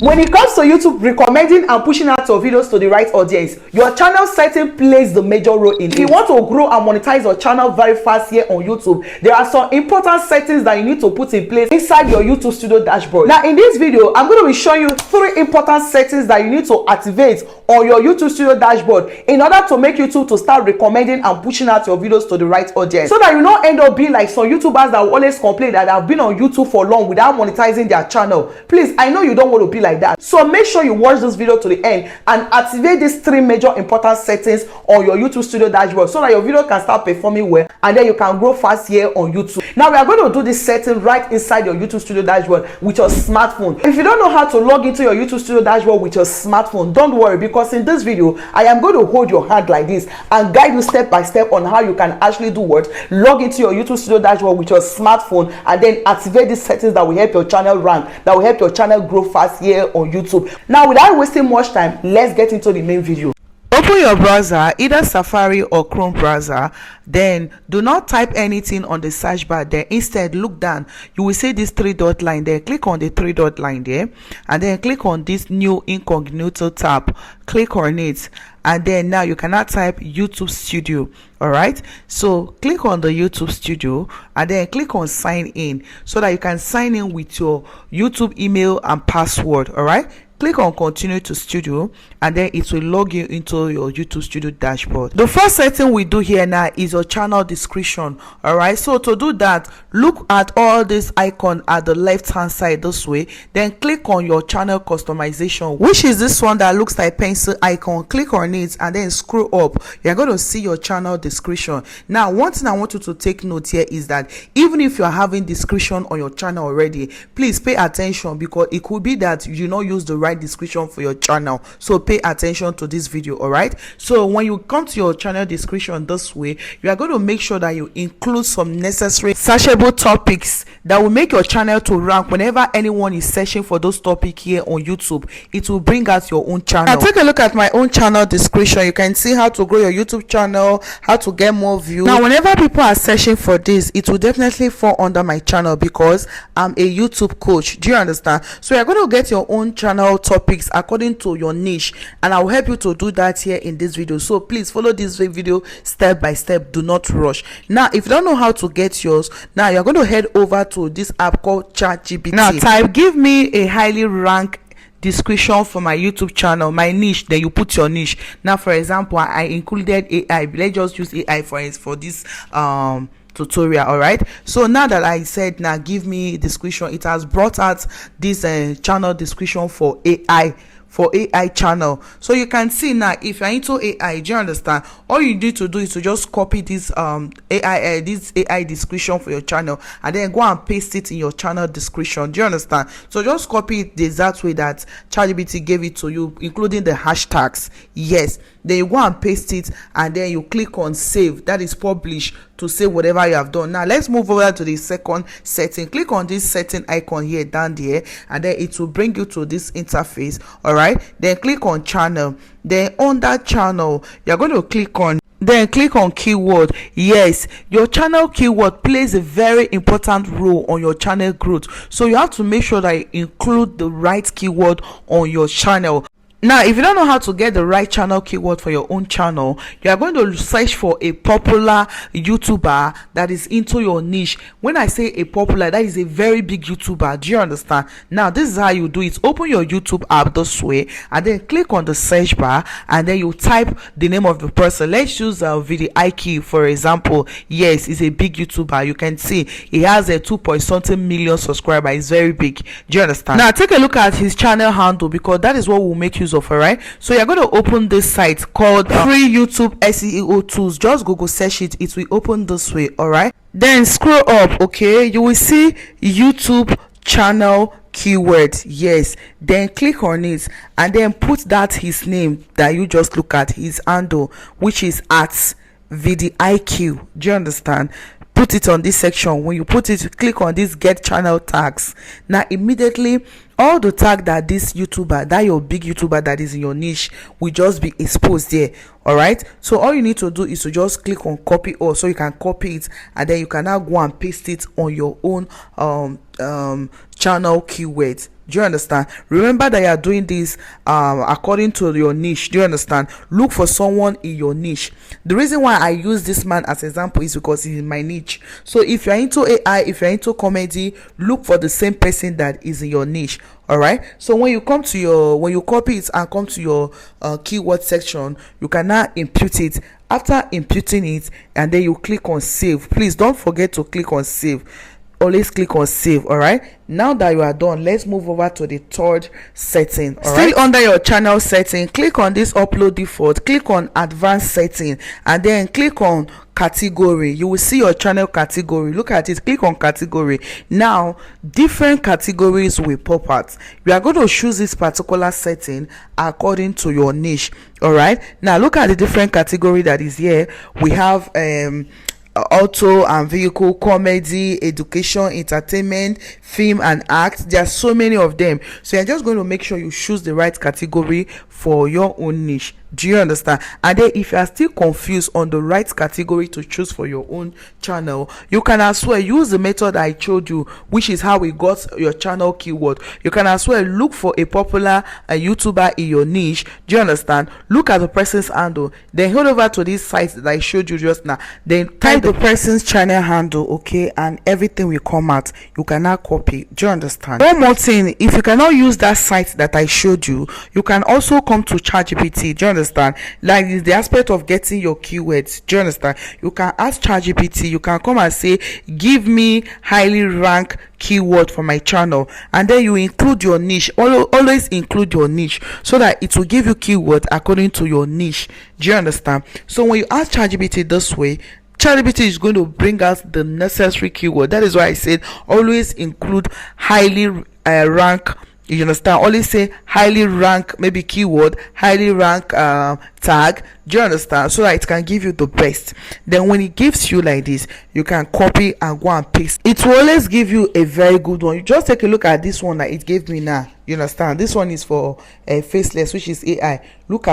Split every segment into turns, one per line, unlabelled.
When it comes to YouTube recommending and pushing out your videos to the right audience, your channel setting plays the major role in it. If you want to grow and monetize your channel very fast here on YouTube, there are some important settings that you need to put in place inside your YouTube Studio dashboard. Now in this video, I'm going to be showing you 3 important settings that you need to activate on your YouTube Studio dashboard in order to make YouTube to start recommending and pushing out your videos to the right audience, so that you don't end up being like some YouTubers that will always complain that have been on YouTube for long without monetizing their channel. Please, I know you don't want to be like that, so make sure you watch this video to the end and activate these 3 major important settings on your YouTube Studio dashboard so that your video can start performing well and then you can grow fast here on YouTube. Now we are going to do this setting right inside your YouTube Studio dashboard with your smartphone. If you don't know how to log into your YouTube Studio dashboard with your smartphone, don't worry, because in this video I am going to hold your hand like this and guide you step by step on how you can actually do what? Log into your YouTube Studio dashboard with your smartphone and then activate these settings that will help your channel rank, that will help your channel grow fast here on YouTube. Now without wasting much time, let's get into the main video. Open your browser, either Safari or Chrome browser. Then do not type anything on the search bar there. Instead, look down. You will see this 3-dot line there. Click on the 3-dot line there and then click on this new incognito tab. Click on it and then now you cannot type YouTube Studio. All right, so click on the YouTube Studio and then click on sign in so that you can sign in with your YouTube email and password. All right, click on continue to studio and then it will log you into your YouTube Studio dashboard. The first setting we do here now is your channel description. All right, so to do that, look at all this icon at the left hand side this way, then click on your channel customization, which is this one that looks like pencil icon. Click on it and then scroll up. You're going to see your channel description. Now one thing I want you to take note here is that even if you are having description on your channel already, please pay attention, because it could be that you not use the right description for your channel, so pay attention to this video. All right, so when you come to your channel description this way, you are going to make sure that you include some necessary searchable topics that will make your channel to rank. Whenever anyone is searching for those topics here on YouTube, it will bring out your own channel. Now take a look at my own channel description. You can see how to grow your YouTube channel, how to get more views. Now whenever people are searching for this, it will definitely fall under my channel because I'm a YouTube coach. Do you understand? So you're going to get your own channel topics according to your niche, and I will help you to do that here in this video. So please follow this video step by step. Do not rush. Now if you don't know how to get yours, now you're going to head over to this app called ChatGPT. Now type give me a highly ranked description for my YouTube channel, my niche, then you put your niche. Now for example, I included AI. Let's just use AI for this tutorial. All right, so now that I said now give me description, it has brought out this channel description for AI channel. So you can see now, if you're into AI, do you understand, all you need to do is to just copy this AI description for your channel and then go and paste it in your channel description. Do you understand? So just copy it the exact way that ChatGPT gave it to you, including the hashtags. Yes, then you go and paste it and then you click on save, that is publish, to save whatever you have done. Now let's move over to the second setting. Click on this setting icon here down there and then it will bring you to this interface. All right, then click on channel. Then on that channel, you're going to click on keyword. Yes, your channel keyword plays a very important role on your channel growth, so you have to make sure that you include the right keyword on your channel. Now if you don't know how to get the right channel keyword for your own channel, you are going to search for a popular YouTuber that is into your niche. When I say a popular, that is a very big YouTuber. Do you understand? Now this is how you do it. Open your YouTube app this way and then click on the search bar and then you type the name of the person. Let's use VidiIQ for example. Yes, he's a big YouTuber. You can see he has a 2-point-something million subscribers. It's very big. Do you understand? Now take a look at his channel handle, because that is what will make use of. All right, so you're going to open this site called free YouTube SEO tools. Just Google search it, it will open this way. All right, then scroll up. Okay, you will see YouTube channel keyword. Yes, then click on it and then put that his name that you just look at, his handle, which is at VidiIQ. Do you understand? Put it on this section. When you put it, click on this get channel tags. Now immediately all the tag that this YouTuber, that your big YouTuber that is in your niche, will just be exposed there. All right, so all you need to do is to just click on copy all, so you can copy it and then you can now go and paste it on your own channel keywords. Do you understand? Remember that you are doing this according to your niche. Do you understand? Look for someone in your niche. The reason why I use this man as example is because he's in my niche. So if you're into AI, if you're into comedy, look for the same person that is in your niche. All right, so when you copy it and come to your keyword section, you can now impute it. After imputing it, and then you click on save. Please don't forget to click on save. Always click on save. All right, now that you are done, let's move over to the third setting. All right, still under your channel setting, click on this upload default, click on advanced setting, and then click on category. You will see your channel category. Look at it, click on category. Now different categories will pop out. You are going to choose this particular setting according to your niche. All right, now look at the different category that is here. We have auto and vehicle, comedy, education, entertainment, film and act. There are so many of them, so you're just going to make sure you choose the right category for your own niche. Do you understand? And then if you are still confused on the right category to choose for your own channel, you can as well use the method I showed you, which is how we got your channel keyword. You can as well look for a popular YouTuber in your niche. Do you understand? Look at the person's handle, then head over to this site that I showed you just now, then type the person's channel handle, okay, and everything will come out. You can now copy. Do you understand? One more thing, if you cannot use that site that I showed you, you can also come to ChatGPT. Do you understand? Like the aspect of getting your keywords. Do you understand? You can ask ChatGPT, you can come and say, give me highly ranked keyword for my channel, and then you include your niche. Always include your niche so that it will give you keyword according to your niche. Do you understand? So when you ask ChatGPT this way, ChatGPT is going to bring out the necessary keyword. That is why I said always include highly rank. You understand? Always say highly rank, maybe keyword, highly rank tag. Do you understand? So that it can give you the best. Then when it gives you like this, you can copy and go and paste. It will always give you a very good one. You just take a look at this one that it gave me now. You understand? This one is for faceless, which is AI.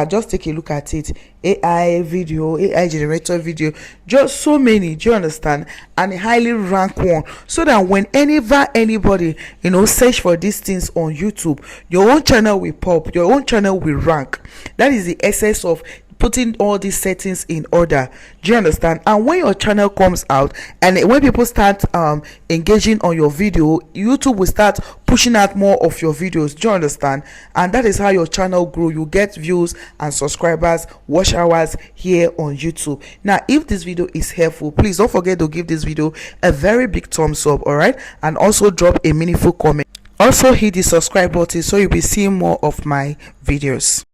Just take a look at it. AI video, AI generator video, just so many. Do you understand? And a highly ranked one, so that whenever anybody search for these things on YouTube, your own channel will pop, your own channel will rank. That is the essence of putting all these settings in order. Do you understand? And when your channel comes out and when people start engaging on your video, YouTube will start pushing out more of your videos. Do you understand? And that is how your channel grow. You get views and subscribers, watch hours here on YouTube. Now if this video is helpful, please don't forget to give this video a very big thumbs up. All right, and also drop a meaningful comment. Also hit the subscribe button so you'll be seeing more of my videos.